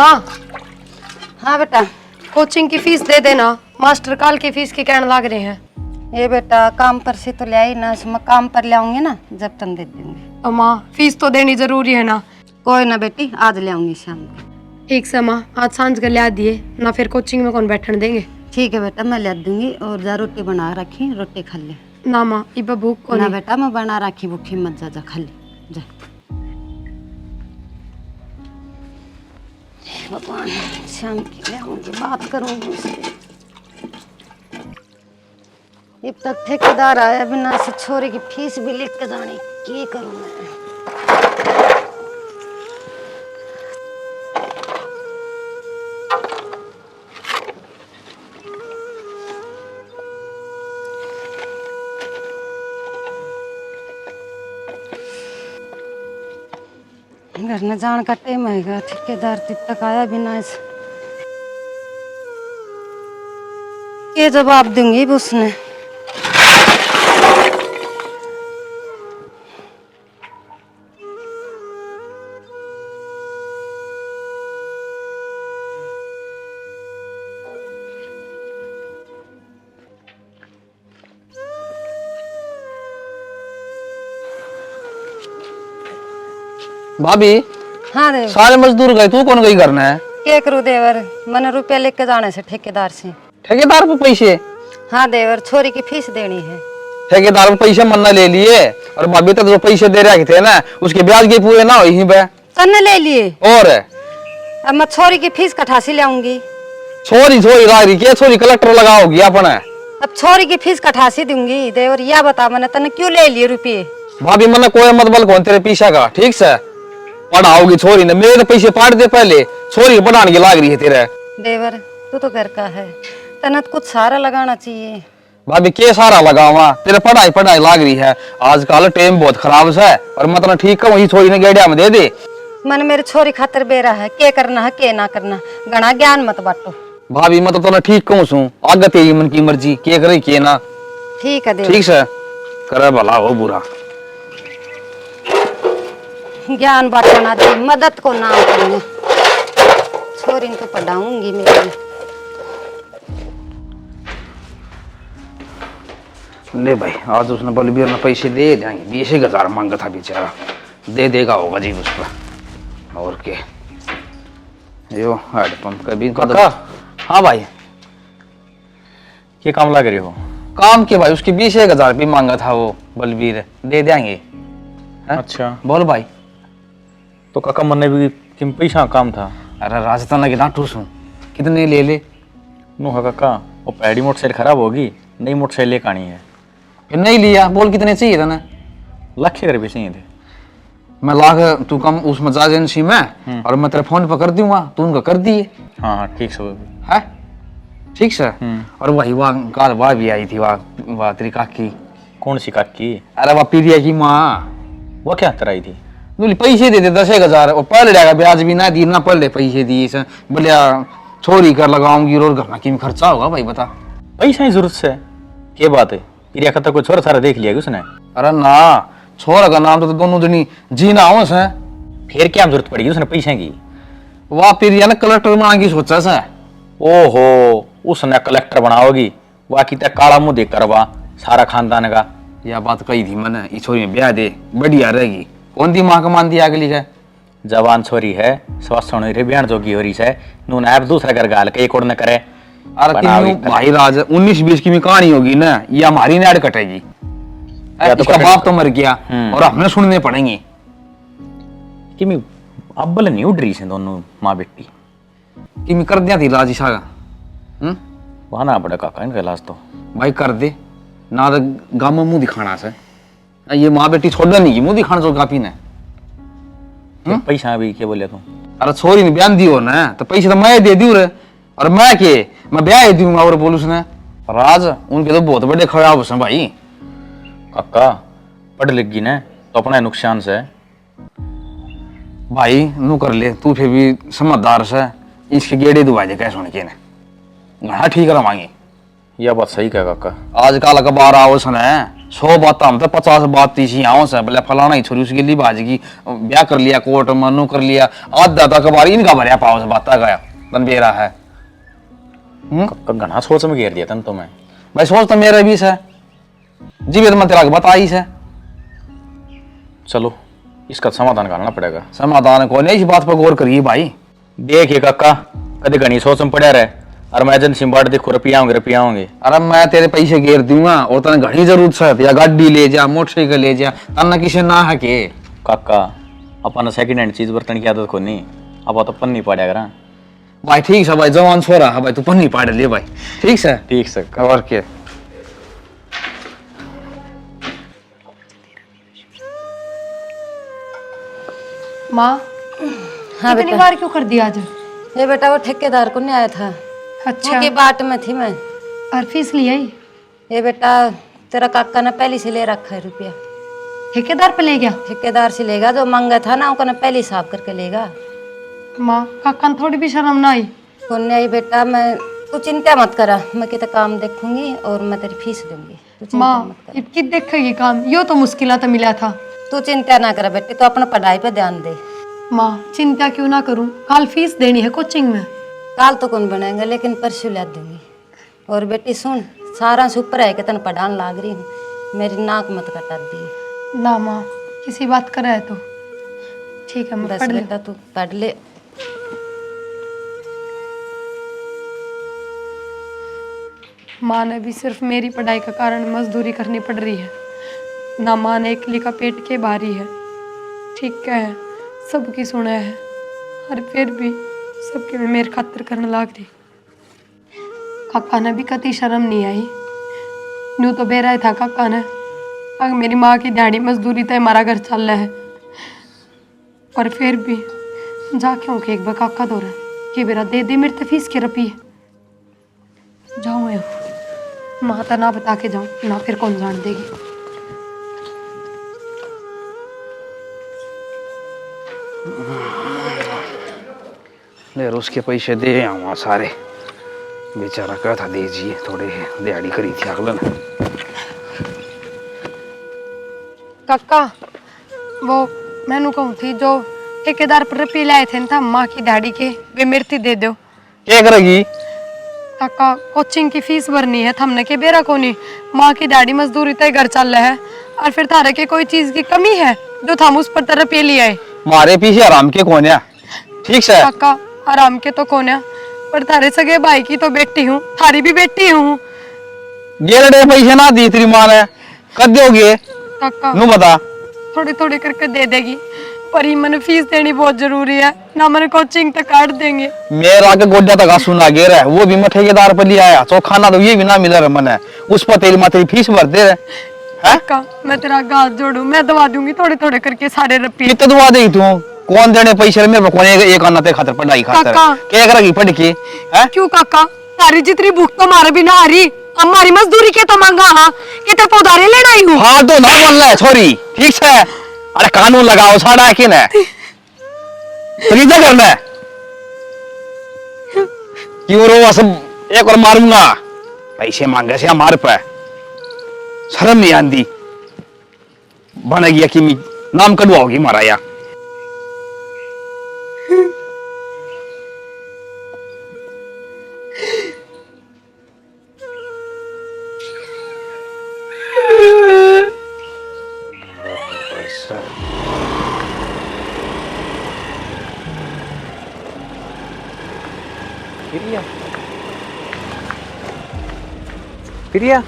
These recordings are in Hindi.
माँ। हाँ बेटा। कोचिंग की फीस दे देना, मास्टर काल की फीस की कहने लग रहे हैं। ये बेटा काम पर से तो ले आई ना, मैं काम पर ले आऊंगी ना जब तक दे देंगे। माँ फीस तो देनी जरूरी है ना। कोई ना बेटी, आज ले आऊंगी शाम को। ठीक से माँ, आज सांझ कर लिया दिए ना, फिर कोचिंग में कौन बैठने देंगे। ठीक है बेटा, मैं ले दूंगी। और जा रोटी बना रखी, रोटी खा ले। ना माँ इब भूख को ना नहीं। बेटा मैं बना रखी, भूखी मत जा, जा खा ले जा। भगवान, शाम की ले आऊंगी, बात करूंगी उससे। अब तक ठेकेदार आया बिना से छोरे की फीस भी लिख के जानी, की करूं मैं। घर न जान का टाइम आएगा, ठेकेदार तब तक आया बिना इस ये जवाब दूंगी उसने। भाभी। हाँ देवर। सारे मजदूर गए, तू कौन गई करना है? क्या करूं देवर, मैंने रुपया लेके जाने से ठेकेदार से। ठेकेदार पे पैसे? हाँ देवर, छोरी की फीस देनी है। ठेकेदार पे पैसे मन्ना ले लिए, और भाभी तक जो पैसे दे रहे थे ना उसके ब्याज के पूरे ना हुई बे। तन्ने ले लिए। और अब मैं छोरी की फीस कठासी ले आऊंगी। छोरी छोरी लाग रही, क्या छोरी कलेक्टर लगाओगी अपने? अब छोरी की फीस कठासी दूंगी देवर, या बता मैंने तन्ने क्यों ले लिए रुपये। भाभी मैंने कोई मतबल कौन तेरे पीछा का, ठीक से पढ़ाओगी छोरी ने, मेरे तो पैसे पाट दे पहले, छोरी पढ़ाने की लाग रही है तेरे। देवर तू तो घर का है, तन्ने कुछ सारा लगाना चाहिए। भाभी के सारा लगावा, तेरे पढ़ाई पढ़ाई लाग रही है, आजकल टाइम बहुत खराब है, और मैं तो ठीक कहूँ छोरी ने गेड़िया में दे दे। मन मेरे छोरी खातर बेरा है, के करना है के ना करना, घना ज्ञान मत बांटो। भाभी मैं तो ठीक कहूँ सू, आगे तेरी मन की मर्जी, के करे के ना। ठीक है देवर। ठीक से करे भला हो बुरा। ज्ञान बांटना दे, मदद को नाम करूंगा, छोरी को पढ़ाऊंगी मेरी। ले भाई, आज उसने बलबीर ने पैसे दे देंगे, 20,000 मांगा था बेचारा, दे देगा होगा जी उसका। और के यो हेडपंप का भी काका। हाँ भाई। ये काम लग रहे हो? काम के भाई, उसके 20,000 भी मांगा था वो बलबीर, दे देंगे। अच्छा बोल भाई। तो काका मन ने भी किम पैसा काम था। अरे राजस्थान लगे ना ठूसू, कितने ले ले? नो है काका, वो पैडी मोटरसाइकिल खराब होगी, नई मोटरसाइकिल लेकर आनी है। फिर नहीं लिया, बोल कितने चाहिए था ना? लाख रुपये चाहिए थे। मैं लाख तू कम उस मजा एजेंसी में, और मैं तेरे फोन पर कर दूंगा, तू उनका कर दिए। हाँ हाँ ठीक से। है ठीक से। और वही वहाँ काल वाह भी आई थी, वाह तेरी काकी। कौन सी काकी? अरे वह पीरिया की माँ, वो क्या तरह आई थी? बोली पैसे दे दे 10,000, और पहले जाएगा ब्याज भी ना दी ना, पहले पैसे दिए से बोले छोरी कर लगाऊंगी, रोज घर की खर्चा होगा भाई बता। पैसा ही जरूरत से क्या बात है? प्रिया खतर कोई छोरा सारा देख लिया उसने? अरे ना, छोरा का नाम तो दोनों जनी जीना हो से। फिर क्या जरूरत पड़ेगी उसने पैसे की? वाह पीरिया ने कलेक्टर बना की सोचा से। ओहो, उसने कलेक्टर बनाओगी? वाह की काला मुंह देख कर वाह सारा खानदान का। यह बात कही थी मैंने, इस छोरी में ब्याह दे बढ़िया रहेगी। कौन दी माँ का मान दिया अगली का? जवान छोरी है, स्वस्थ होने रे ब्याह जोगी हो रही है, नून ऐप दूसरा कर गाल के एक और न करे। अरे भाई राज 19-20 की भी कहानी होगी ना, ये हमारी नाड़ कटेगी। इसका बाप तो मर गया और हमने सुनने पड़ेंगे कि मैं अब्बल नहीं उड़ रही से दोनों माँ बेटी कि मैं कर दिया थी राजी सागा। वहां ना बड़ा काका इनका इलाज तो भाई कर दे ना, तो गाँव में मुंह दिखाना से, ये माँ बेटी छोड़ना नहीं, मुंह दिखाना जो कापी ने। पैसा भी क्या बोले तुम? अरे छोरी ने बयान दियो ना, तो पैसे तो मैं दे दियो रे, और मैं ब्याह दूंगा। और बोलूस ने राज उनके तो बहुत बड़े खराब है भाई। काका पढ़ लिख गई ना तो अपना नुकसान से भाई नू कर ले, तू फिर भी समझदार से, इसके गेड़े दुआ दे कैसे होने के ने घना ठीक रहा मांगे। यह बात सही कह काका। आजकल अखबार आओ सुने, 100 बात हम तो 50 बात तीसी आओ से बोले फलाना ही छोरी उसके लिए बाजी ब्याह कर लिया कोर्ट मनु कर लिया आधा तक बार इनका भरिया पाओ से बात गया तन बेरा है घना सोच में घेर दिया तन तो मैं भाई सोच तो मेरे भी है जी मैं तेरा बताई से चलो इसका समाधान करना पड़ेगा। समाधान को नहीं इस बात पर गौर करिए भाई। देखिए काका कदे घनी सोच में पड़ा रहे और मैं एजेंसी में बांट देखो रुपया होंगे। अरे मैं तेरे पैसे घेर दूंगा और तने घनी जरूरत है या गाड़ी ले जा मोटरसाइकिल ले जा तन्ना किसी ना है के काका अपन सेकंड हैंड चीज बर्तन की आदत को नहीं अब तो पन्नी पड़ा करा भाई। ठीक है भाई जवान छोरा है भाई तू पन्नी पाड़ ले भाई ठीक है ठीक से और के माँ हाँ इतनी बेटा। बार क्यों कर दिया आज? ये बेटा वो ठेकेदार को नहीं आया था, अच्छा उनकी बाट में थी मैं। और फीस लिया ही ये बेटा तेरा काका ने पहले से ले रखा है रुपया, ठेकेदार पे ले गया? ठेकेदार से लेगा जो मांगा था ना उसने पहले हिसाब करके लेगा। माँ काका ने थोड़ी भी शर्म ना आई? कौन नहीं आई बेटा, मैं तू चिंता मत करा, मैं कितना काम देखूंगी और मैं तेरी फीस दूंगी, तू चिंता माँ मत कर। इतनी देखेगी काम, यो तो मुश्किल तो मिला था। तू चिंता ना कर बेटे, तू अपना पढ़ाई पे ध्यान दे। माँ चिंता क्यों ना करूँ, कल फीस देनी है कोचिंग में। काल तो कौन बनाएंगे लेकिन परसों ला दूंगी। और बेटी सुन, सारा सुपर है कि तन पढ़ाने लाग रही हूँ, मेरी नाक मत कटा दी। ना माँ किसी बात कर रहा है तो ठीक है मैं बस पढ़ ले। बेटा तू पढ़ ले। माँ ने भी सिर्फ मेरी पढ़ाई का कारण मजदूरी करनी पड़ रही है, ना माँ ने अकेली का पेट के भारी है। ठीक है सबकी सुना है और फिर भी सबके में मेरे खातिर करने लाग रही। काका ने भी कति शर्म नहीं आई, न्यू तो बेरा था काका ने अगर मेरी माँ की दिहाड़ी मजदूरी तो हमारा घर चल रहा है, पर फिर भी जाके उनके एक बार काका दो रहा कि बेरा दे दे मेरे तो फीस के रुपये। जाऊँ मैं माँ तो ना बता के जाऊँ ना, फिर कौन जान देगी। ले उसके पैसे दे आऊँ सारे बेचारा कहा था दीजिए थोड़े दिहाड़ी करी थी अगला ने। काका वो मैनू कहूँ थी जो ठेकेदार पर रुपये लाए थे ना माँ की दिहाड़ी के, वे मेरे दे दो। क्या करेगी? काका कोचिंग की फीस भरनी है, हमने के बेरा को नहीं, माँ की दिहाड़ी मजदूरी तय घर चल रहा है और फिर थारे के कोई चीज की कमी है जो हम उस पर तरफ ये लिए आए। मारे पीछे आराम के कौन है? ठीक है काका आराम के तो कौन है, पर थारे सगे भाई की तो बेटी हूँ, थारी भी बेटी हूँ। गेरड़े पैसे ना दी तेरी माँ ने कर दोगे? काका नू बता। थोड़ी थोड़ी करके दे देगी, पर ही मैंने फीस देनी बहुत जरूरी है ना, मैंने कोचिंग तक काट देंगे। मेरा के गोड्या तक सुना गेर है, वो भी मैं ठेकेदार पर लिया आया, चौखा ना तो ये भी ना मिला रहा मैंने, उस पर तेरी माँ तेरी फीस भर दे रहे हैं। काका मैं तेरा हाथ जोड़ू, मैं दवा दूंगी थोड़े थोड़े करके सारे रुपये। कितने दुआ देगी तू? कौन देने पैसे मेरे को? कौन एक आना ते खातर पढ़ाई खातर काका। क्या करेगी पढ़ के? हैं? क्यों काका, तारी जितनी भूख तो मारे भी ना आ रही, हमारी मजदूरी के तो मांगा हाँ कि तेरे पौधारे लेना ही हूँ। हाँ तो ना बोलना है छोरी, ठीक है? अरे कानून लगाओ साड़ा है कि ना? खरीदा करना है क्यों रो? सब एक और मारूंगा, पैसे मांगे से हमारे पे शर्म नहीं आती, बनेगी कि नाम कटवाओगी मारा या? प्रिया,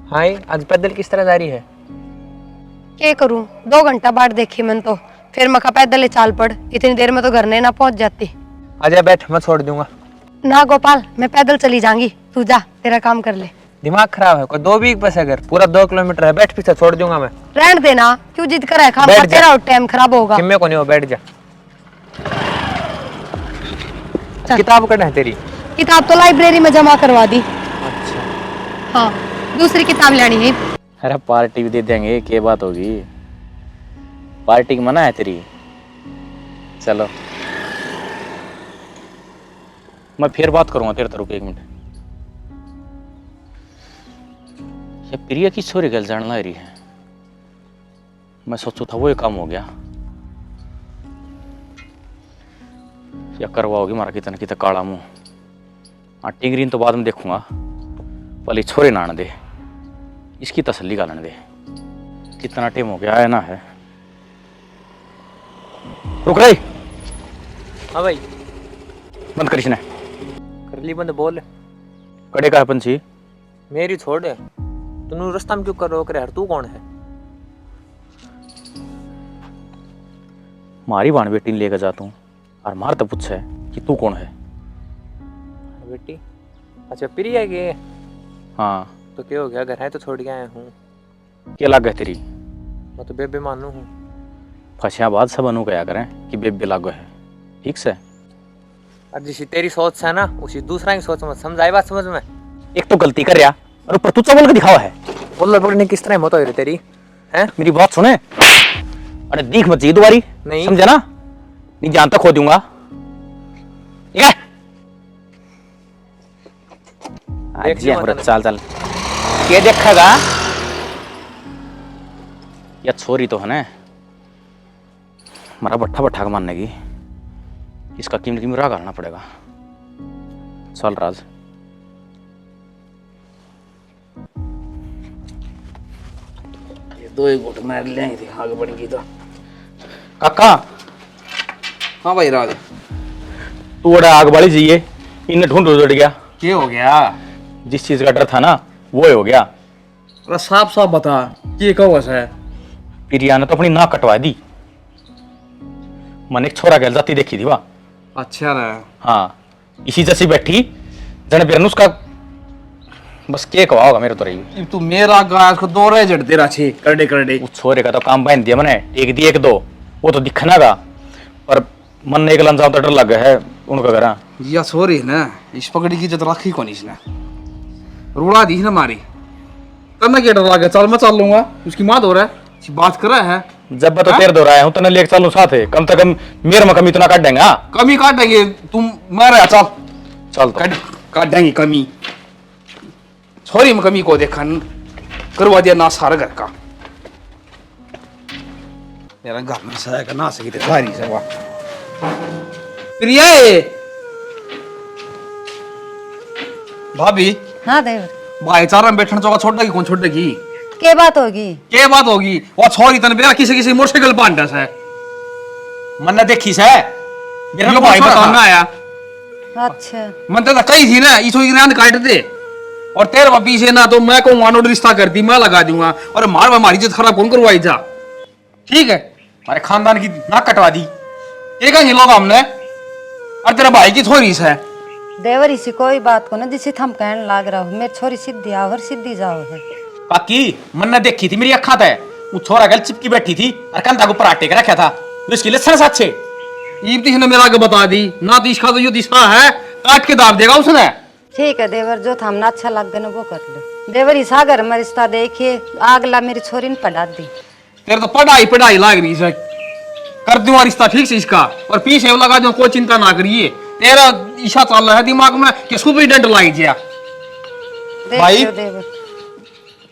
हाय, आज पैदल किस तरह जा रही है? क्या करूँ, 2 घंटा बाद देखी मन तो, फिर मका पैदल ही चाल पड़, इतनी देर में तो घर नहीं ना पहुंच जाती। आजा बैठ, मैं छोड़ दूंगा। ना गोपाल मैं पैदल चली जाऊंगी, तू जा तेरा काम कर ले। दिमाग खराब है, कोई 2 वीक बस है, घर पूरा 2 किलोमीटर है, बैठ पीछे छोड़ दूंगा मैं। रहने देना, क्यों जिद कर रहा है, काम बैठ का जा। तेरा टाइम खराब होगा। किम्मे को नहीं हो, बैठ जा। चल। किताब कहाँ है तेरी? किताब तो लाइब्रेरी में जमा करवा दी। अच्छा, हाँ दूसरी किताब लेनी है। अरे पार्टी भी दे देंगे, क्या बात होगी, पार्टी की मना है तेरी। चलो मैं फिर बात करूंगा तेरे तरफ, 1 मिनट। ये प्रिया की छोरी गल जान ला रही है। मैं सोचू था वो ये काम हो गया, या करवाओगी मारा कितना कितना काला मुंह। हाँ टिंगरीन तो बाद में देखूंगा, पहले छोरे ना आने दे, इसकी तसल्ली का लेने दे। कितना टाइम हो गया है ना है। रुक रही, हाँ भाई। बंद करिश ने। कर ली बंद, बोल। कड़े का है पंछी। मेरी छोड़ दे, तू रास्ता में क्यों कर रोक रहे? तू कौन है? मारी बाण बेटी ने लेकर जाता हूँ और मार तो पूछे कि तू कौन है। बेटी? अच्छा प्रिया के। हाँ तो क्या हो गया? घर है तो छोड़ के आया हूँ। क्या लग है तेरी? मैं तो बेबे मानू हूँ। फसिया बाद सब अनु कया करें कि बेबे लागो है, ठीक से। और जिसी तेरी सोच है ना, उसी दूसरा की सोच मत समझाई बात समझ में। एक तो गलती कर रहा और ऊपर तू बोल के दिखावा है। बोल पकड़ने किस तरह मत हो रही तेरी है? मेरी बात सुने, अरे दीख मत जी दोबारी, नहीं समझा ना? नहीं जानता खो दूंगा, ठीक है? आज ये हो चल चल क्या देखेगा? या छोरी तो है ना हमारा बट्ठा बट्ठा का मानने की, इसका कीमत कीमत राह करना पड़ेगा। चल राज। ये दो एक घुट मार लेंगे थे आगे बढ़ेंगी तो। काका। हाँ भाई राज। तू बड़ा आग वाली जाइए, इन्हें ढूंढ उड़ गया। क्या हो गया? जिस चीज का डर था ना वो हो गया। अरे साफ साफ बता, ये कहो है? प्रिया ने तो अपनी नाक कटवा दी। मैंने एक छोरा गैल जाती देखी थी वहाँ। अच्छा रे। हाँ इसी जैसी बैठी जन बेरन उसका बस के कहा होगा मेरे तो रही। तू मेरा गाय को दो रह जड़ तेरा छे करडे करडे। उस छोरे का तो काम बांध दिया मैंने, एक दी एक दो, वो तो दिखना का, पर मन ने एक लंजा तो डर लग गया है उनका घर। या सॉरी है ना, इस पकड़ी की इज्जत रखी कौन इसने? रूड़ा दी ना मारी तब मैं क्या डर लगा? चल मैं चल लूंगा, उसकी माँ दो रहा है बात कर रहा है। जब मैं तो तेरे दो रहा हूँ तो लेके चलूं साथ है, कम से कम मेरे में कमी इतना काट देंगे। कमी काट देंगे, तुम मारे चल चल तो। काट देंगे कमी। छोरी में कमी को देखा करवा दिया ना सारा घर का। मेरा घर में सया का ना सकी सारी सेवा। प्रिया भाभी। हाँ देवर। भाईचारा में बैठना चौका छोड़ देगी, कौन छोड़ देगी? के बात होगी? क्या बात होगी? वो छोरी तन बेरा किसी किसी मोटरसाइकिल पांडा है। मन ने देखी से मेरा भाई बताना आया। अच्छा मन तो कही थी ना इसो गिरान काट दे, और तेरे वापी से ना तो मैं को मानो रिश्ता कर दी, मैं लगा दूंगा, और मार हमारी इज्जत खराब कौन करवाई जा? ठीक है, हमारे खानदान की नाक कटवा दी, ये कहेंगे लोग हमने, और तेरा भाई की छोरी से। देवर इसी कोई बात को ना जिसे थम कहने लाग रहा हो, मेरी छोरी सीधी आओ और सीधी जाओ है। काकी मन ने देखी थी मेरी अखा ते, वो छोरा गल चिपकी बैठी थी और कंधा को पराठे के रखा था, तो इसकी लक्षण साथ ईब्ती ने मेरा आगे बता दी ना, तो इसका तो यो दिशा है काट के दाब देगा उसने। ठीक है देवर, जो थामना अच्छा लग गया वो कर लो। देवर इस घर में रिश्ता देखिए, आगला मेरी छोरी ने पढ़ा दी। तेरे तो पढ़ाई पढ़ाई लाग रही है, कर दूंगा रिश्ता ठीक से इसका, और पीछे लगा दूं, कोई चिंता ना करिए। तेरा ईशा चल रहा है दिमाग में कि सुपरिटेंडेंट लाई जिया भाई। देवर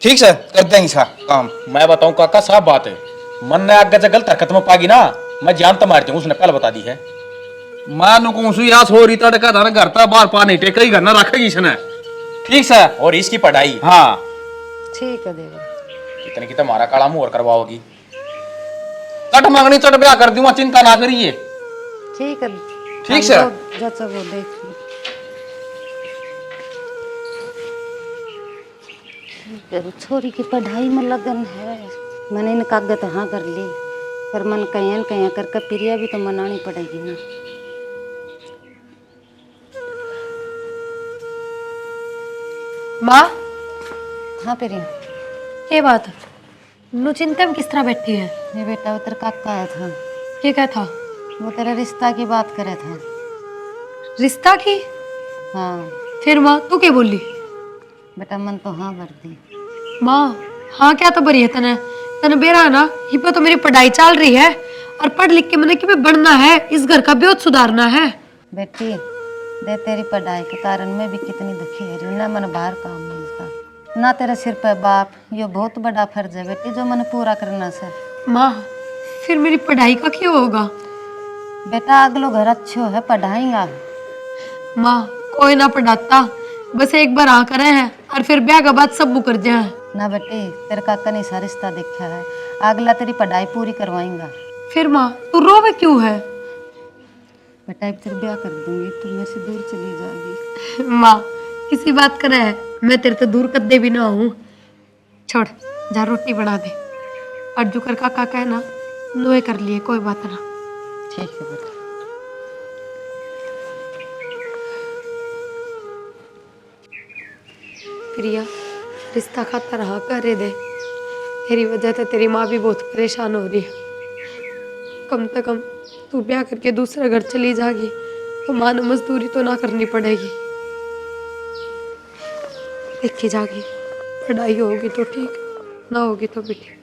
ठीक से कर देंगे इसका काम। मैं बताऊं काका साफ बात है, मन ने आगे से गलत हरकत में पागी ना, मैं जान तो मारती हूँ, उसने पहले बता दी है। मैं नुकूसू या छोरी तड़का धन करता बार पानी टेके ही करना रखेगी इसने, ठीक से। और इसकी पढ़ाई हाँ ठीक है देवर। कितने की तुम्हारा काला मुंह और करवाओगी। चट मांगनी चट ब्याह कर दूंगा, चिंता ना करिए। ठीक है ठीक से। जैसा वो देख लो। छोरी की पढ़ाई में लगन है, मैंने इन कागज हाँ कर ली, पर मन कहीं कहीं करके प्रिया भी तो मनानी पड़ेगी ना। माँ हाँ प्रिया। ये बात नु चिंता में किस तरह बैठी है? ये बेटा उतर काका आया था, ये क्या था? वो तेरे रिश्ता की बात करे था। रिश्ता की? हाँ फिर माँ तू क्या बोली? बेटा मन तो हाँ भर दी। माँ हाँ क्या तो बरी है तने, तने बेरा है ना, ये पे तो मेरी पढ़ाई चल रही है, और पढ़ लिख के मैंने कि बढ़ना है, इस घर का ब्योत सुधारना है। बेटी दे तेरी पढ़ाई के कारण मैं भी कितनी दुखी है, ना मन बाहर काम मिलता, ना तेरे सिर पे बाप, ये बहुत बड़ा फर्ज है बेटी जो मैंने पूरा करना सर। माँ फिर मेरी पढ़ाई का क्या होगा? बेटा अगलो घर अच्छो है, पढ़ाएंगा। माँ कोई ना पढ़ाता, बस एक बार आ करे हैं और फिर ब्याह के बाद सब मुकर जाए। ना बेटी, तेरे काका ने सारा रिश्ता देखा है, अगला तेरी पढ़ाई पूरी करवाएंगा। फिर माँ तू रोवे क्यों है? बेटा अब तेरे ब्याह कर दूंगी, तू मेरे से दूर चली जाएगी। माँ किसी बात करे है, मैं तेरे तो दूर कदे भी ना हूँ। छोड़, जा रोटी बना दे और जो कर काका कहना नोए कर लिए, कोई बात ना। ठीक है बेटा। प्रिया रिश्ता खाता रहा करे दे, तेरी वजह से तेरी माँ भी बहुत परेशान हो रही है। कम से कम तू ब्याह करके दूसरे घर चली जाएगी तो माँ ने मजदूरी तो ना करनी पड़ेगी। देखी जागी, पढ़ाई होगी तो ठीक, ना होगी तो भी ठीक।